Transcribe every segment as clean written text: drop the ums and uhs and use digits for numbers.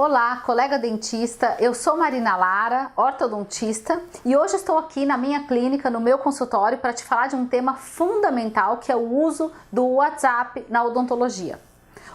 Olá, colega dentista, eu sou Marina Lara, ortodontista, e hoje estou aqui na minha clínica, no meu consultório, para te falar de um tema fundamental que é o uso do WhatsApp na odontologia.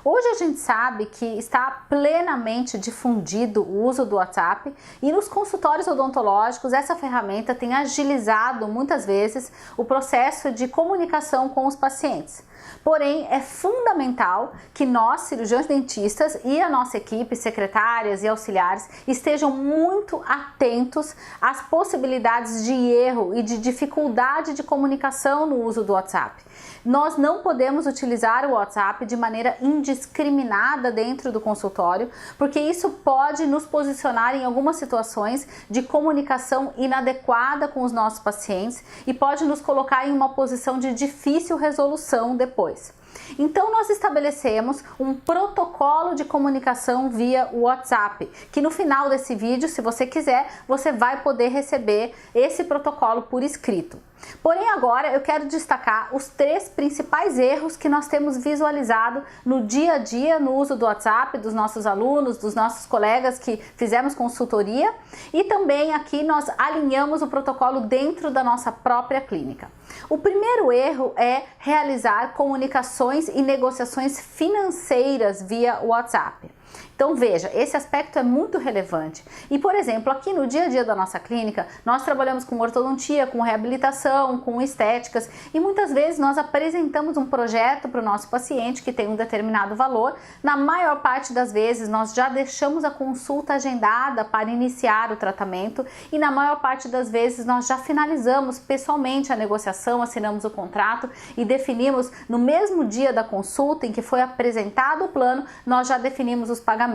Hoje a gente sabe que está plenamente difundido o uso do WhatsApp e nos consultórios odontológicos essa ferramenta tem agilizado muitas vezes o processo de comunicação com os pacientes. Porém, é fundamental que nós, cirurgiões dentistas e a nossa equipe, secretárias e auxiliares, estejam muito atentos às possibilidades de erro e de dificuldade de comunicação no uso do WhatsApp. Nós não podemos utilizar o WhatsApp de maneira indiscriminada dentro do consultório, porque isso pode nos posicionar em algumas situações de comunicação inadequada com os nossos pacientes e pode nos colocar em uma posição de difícil resolução depois. Então nós estabelecemos um protocolo de comunicação via WhatsApp, que no final desse vídeo, se você quiser, você vai poder receber esse protocolo por escrito. Porém agora eu quero destacar os 3 principais erros que nós temos visualizado no dia a dia no uso do WhatsApp, dos nossos alunos, dos nossos colegas que fizemos consultoria, e também aqui nós alinhamos o protocolo dentro da nossa própria clínica. O primeiro erro é realizar comunicações e negociações financeiras via WhatsApp. Então veja, esse aspecto é muito relevante. E por exemplo, aqui no dia a dia da nossa clínica, nós trabalhamos com ortodontia, com reabilitação, com estéticas e muitas vezes nós apresentamos um projeto para o nosso paciente que tem um determinado valor. Na maior parte das vezes nós já deixamos a consulta agendada para iniciar o tratamento e na maior parte das vezes nós já finalizamos pessoalmente a negociação, assinamos o contrato e definimos no mesmo dia da consulta em que foi apresentado o plano, nós já definimos os pagamentos.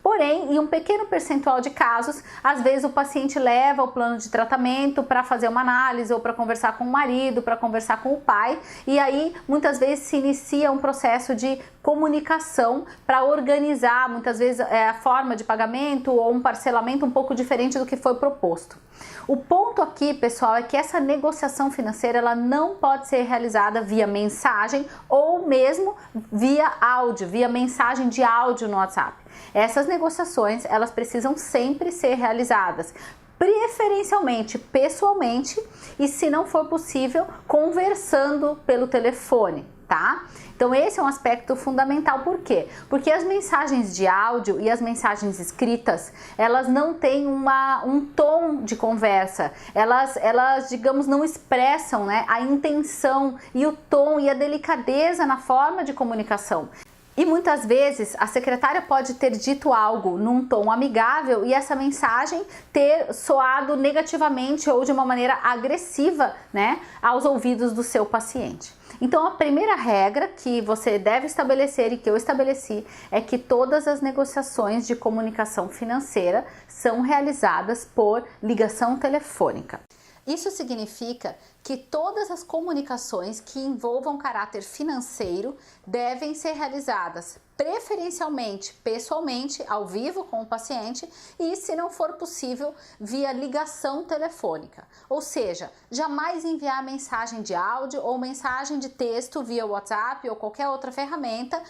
Porém, em um pequeno percentual de casos, às vezes o paciente leva o plano de tratamento para fazer uma análise ou para conversar com o marido, para conversar com o pai, e aí muitas vezes se inicia um processo de comunicação para organizar muitas vezes a forma de pagamento ou um parcelamento um pouco diferente do que foi proposto. O ponto aqui, pessoal, é que essa negociação financeira ela não pode ser realizada via mensagem ou mesmo via áudio, via mensagem de áudio no WhatsApp. Essas negociações, elas precisam sempre ser realizadas preferencialmente pessoalmente e, se não for possível, conversando pelo telefone, tá? Então esse é um aspecto fundamental. Por quê? Porque as mensagens de áudio e as mensagens escritas, elas não têm um tom de conversa, elas digamos, não expressam, né, a intenção e o tom e a delicadeza na forma de comunicação. E muitas vezes a secretária pode ter dito algo num tom amigável e essa mensagem ter soado negativamente ou de uma maneira agressiva, né, aos ouvidos do seu paciente. Então a primeira regra que você deve estabelecer e que eu estabeleci é que todas as negociações de comunicação financeira são realizadas por ligação telefônica. Isso significa que todas as comunicações que envolvam caráter financeiro devem ser realizadas preferencialmente pessoalmente, ao vivo com o paciente e, se não for possível, via ligação telefônica. Ou seja, jamais enviar mensagem de áudio ou mensagem de texto via WhatsApp ou qualquer outra ferramenta,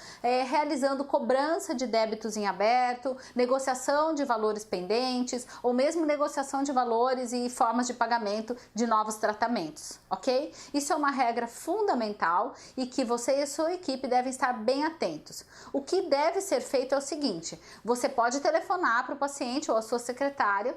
realizando cobrança de débitos em aberto, negociação de valores pendentes ou mesmo negociação de valores e formas de pagamento de novos tratamentos, ok? Isso é uma regra fundamental e que você e a sua equipe devem estar bem atentos. O que deve ser feito é o seguinte: você pode telefonar para o paciente ou a sua secretária,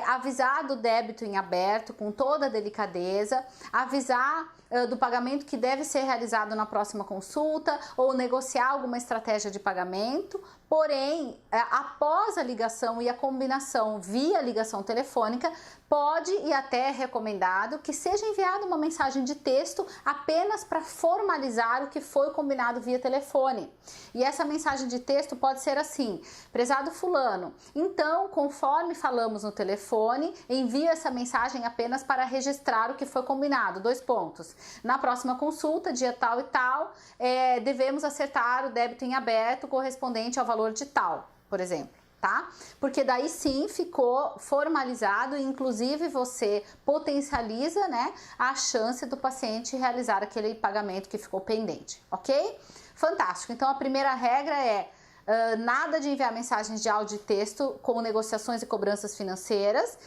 avisar do débito em aberto com toda a delicadeza, avisar do pagamento que deve ser realizado na próxima consulta ou negociar alguma estratégia de pagamento. Porém, após a ligação e a combinação via ligação telefônica, pode e até é recomendado que seja enviada uma mensagem de texto apenas para formalizar o que foi combinado via telefone. E essa mensagem de texto pode ser assim: prezado fulano, então, conforme falamos no telefone, envio essa mensagem apenas para registrar o que foi combinado. 2 pontos. Na próxima consulta, dia tal e tal, devemos acertar o débito em aberto correspondente ao valor de tal, por exemplo. Tá? Porque daí sim ficou formalizado e inclusive você potencializa, né, a chance do paciente realizar aquele pagamento que ficou pendente, ok? Fantástico. Então a primeira regra é Nada de enviar mensagens de áudio e texto com negociações e cobranças financeiras.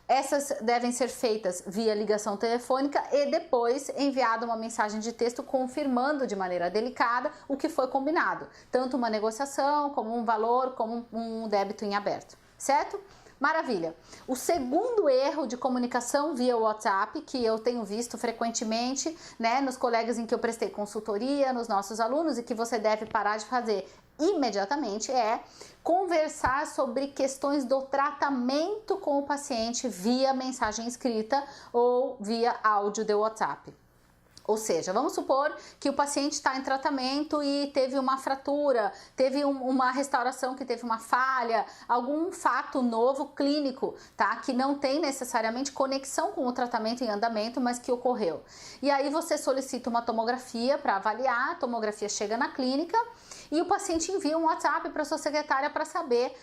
Essas devem ser feitas via ligação telefônica e depois enviada uma mensagem de texto confirmando de maneira delicada o que foi combinado, tanto uma negociação, como um valor, como um débito em aberto, certo? Maravilha! O segundo erro de comunicação via WhatsApp, que eu tenho visto frequentemente, né, nos colegas em que eu prestei consultoria, nos nossos alunos, e que você deve parar de fazer imediatamente, é conversar sobre questões do tratamento com o paciente via mensagem escrita ou via áudio de WhatsApp. Ou seja, vamos supor que o paciente está em tratamento e teve uma fratura, teve uma restauração que teve uma falha, algum fato novo clínico, tá? Que não tem necessariamente conexão com o tratamento em andamento, mas que ocorreu. E aí você solicita uma tomografia para avaliar, a tomografia chega na clínica e o paciente envia um WhatsApp para sua secretária para saber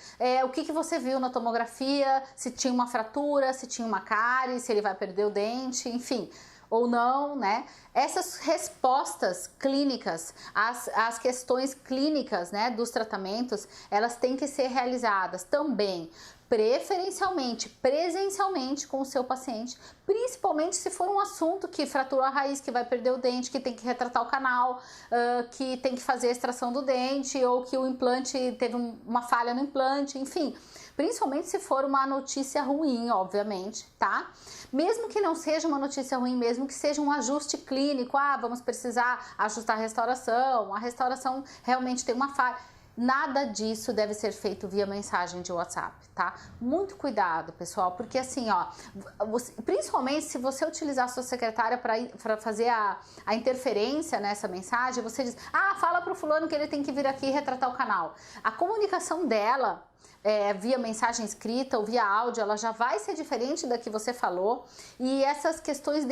o que você viu na tomografia, se tinha uma fratura, se tinha uma cárie, se ele vai perder o dente, enfim, ou não, né? Essas respostas clínicas, as questões clínicas, né, dos tratamentos, elas têm que ser realizadas também, preferencialmente, presencialmente com o seu paciente, principalmente se for um assunto que fraturou a raiz, que vai perder o dente, que tem que retratar o canal, que tem que fazer a extração do dente, ou que o implante teve uma falha no implante, enfim. Principalmente se for uma notícia ruim, obviamente, tá? Mesmo que não seja uma notícia ruim, mesmo que seja um ajuste clínico, vamos precisar ajustar a restauração realmente tem uma falha. Nada disso deve ser feito via mensagem de WhatsApp, tá? Muito cuidado, pessoal, porque assim, ó, principalmente se você utilizar a sua secretária para fazer a interferência nessa mensagem, você diz, fala pro fulano que ele tem que vir aqui retratar o canal. A comunicação dela, via mensagem escrita ou via áudio, ela já vai ser diferente da que você falou, e essas questões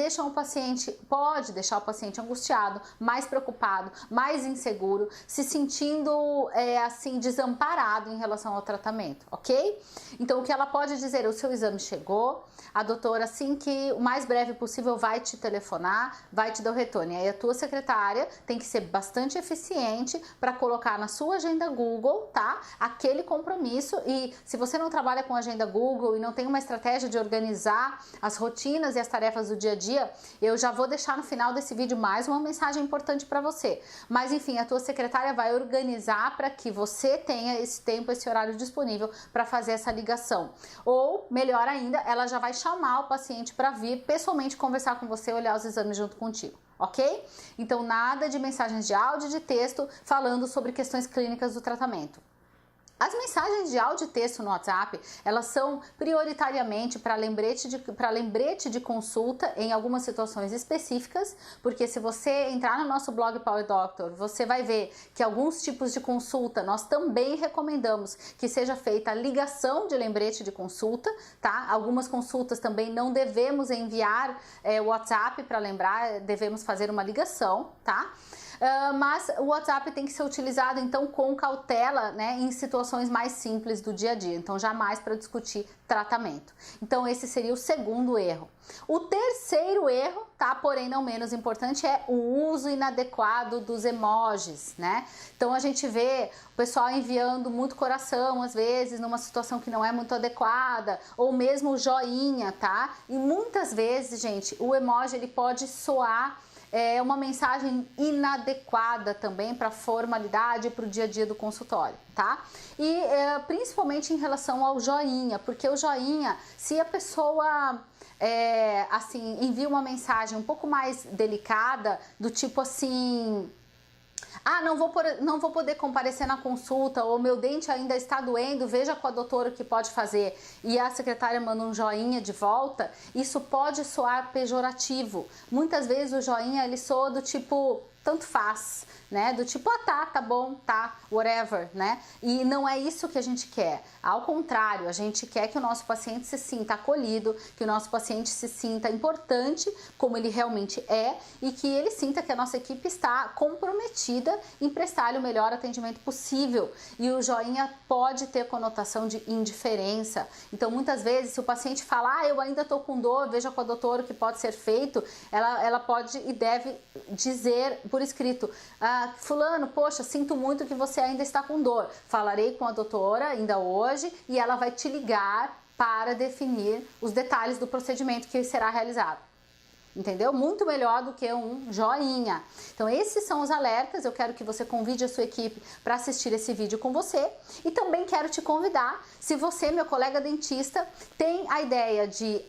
pode deixar o paciente angustiado, mais preocupado, mais inseguro, se sentindo assim desamparado em relação ao tratamento, ok? Então o que ela pode dizer, o seu exame chegou, a doutora assim que o mais breve possível vai te telefonar, vai te dar o retorno, e aí a tua secretária tem que ser bastante eficiente para colocar na sua agenda Google, tá? Aquele compromisso. E se você não trabalha com agenda Google e não tem uma estratégia de organizar as rotinas e as tarefas do dia a dia, eu já vou deixar no final desse vídeo mais uma mensagem importante para você. Mas enfim, a tua secretária vai organizar para que você tenha esse tempo, esse horário disponível para fazer essa ligação. Ou, melhor ainda, ela já vai chamar o paciente para vir pessoalmente conversar com você, olhar os exames junto contigo. Ok? Então nada de mensagens de áudio e de texto falando sobre questões clínicas do tratamento. As mensagens de áudio e texto no WhatsApp, elas são prioritariamente para lembrete de consulta em algumas situações específicas, porque se você entrar no nosso blog Power Doctor, você vai ver que alguns tipos de consulta nós também recomendamos que seja feita a ligação de lembrete de consulta, tá? Algumas consultas também não devemos enviar o WhatsApp para lembrar, devemos fazer uma ligação, tá? Mas o WhatsApp tem que ser utilizado então com cautela, né, em situações mais simples do dia a dia, então jamais para discutir tratamento. Então esse seria o segundo erro. O terceiro erro, tá, porém não menos importante, é o uso inadequado dos emojis, né? Então a gente vê o pessoal enviando muito coração às vezes numa situação que não é muito adequada, ou mesmo o joinha, tá? E muitas vezes, gente, o emoji ele pode soar uma mensagem inadequada também para a formalidade, para o dia a dia do consultório, tá? E principalmente em relação ao joinha, porque o joinha, se a pessoa assim envia uma mensagem um pouco mais delicada, do tipo assim, não vou poder comparecer na consulta, ou meu dente ainda está doendo, veja com a doutora o que pode fazer, e a secretária manda um joinha de volta, isso pode soar pejorativo. Muitas vezes o joinha ele soa do tipo, tanto faz, né? Do tipo, tá bom, tá, whatever, né? E não é isso que a gente quer. Ao contrário, a gente quer que o nosso paciente se sinta acolhido, que o nosso paciente se sinta importante, como ele realmente é, e que ele sinta que a nossa equipe está comprometida em prestar-lhe o melhor atendimento possível. E o joinha pode ter conotação de indiferença. Então, muitas vezes, se o paciente fala, eu ainda tô com dor, veja com a doutora o que pode ser feito, ela pode e deve dizer por escrito, fulano, poxa, sinto muito que você ainda está com dor. Falarei com a doutora ainda hoje e ela vai te ligar para definir os detalhes do procedimento que será realizado. Entendeu? Muito melhor do que um joinha. Então esses são os alertas, eu quero que você convide a sua equipe para assistir esse vídeo com você e também quero te convidar, se você, meu colega dentista, tem a ideia de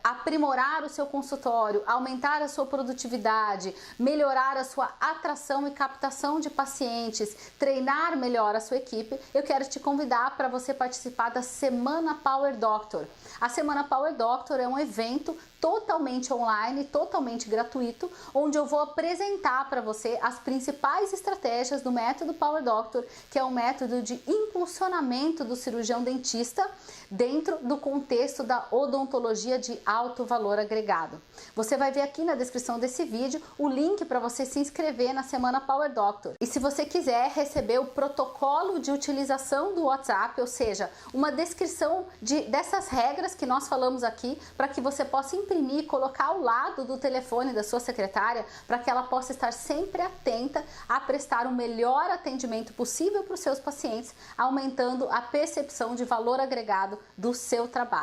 aprimorar o seu consultório, aumentar a sua produtividade, melhorar a sua atração e captação de pacientes, treinar melhor a sua equipe, eu quero te convidar para você participar da Semana Power Doctor. A Semana Power Doctor é um evento totalmente online, totalmente gratuito, onde eu vou apresentar para você as principais estratégias do método Power Doctor, que é um método de impulsionamento do cirurgião dentista dentro do contexto da odontologia de alto valor agregado. Você vai ver aqui na descrição desse vídeo o link para você se inscrever na Semana Power Doctor. E se você quiser receber o protocolo de utilização do WhatsApp, ou seja, uma descrição dessas regras que nós falamos aqui, para que você possa imprimir e colocar ao lado do telefone da sua secretária, para que ela possa estar sempre atenta a prestar o melhor atendimento possível para os seus pacientes, aumentando a percepção de valor agregado do seu trabalho.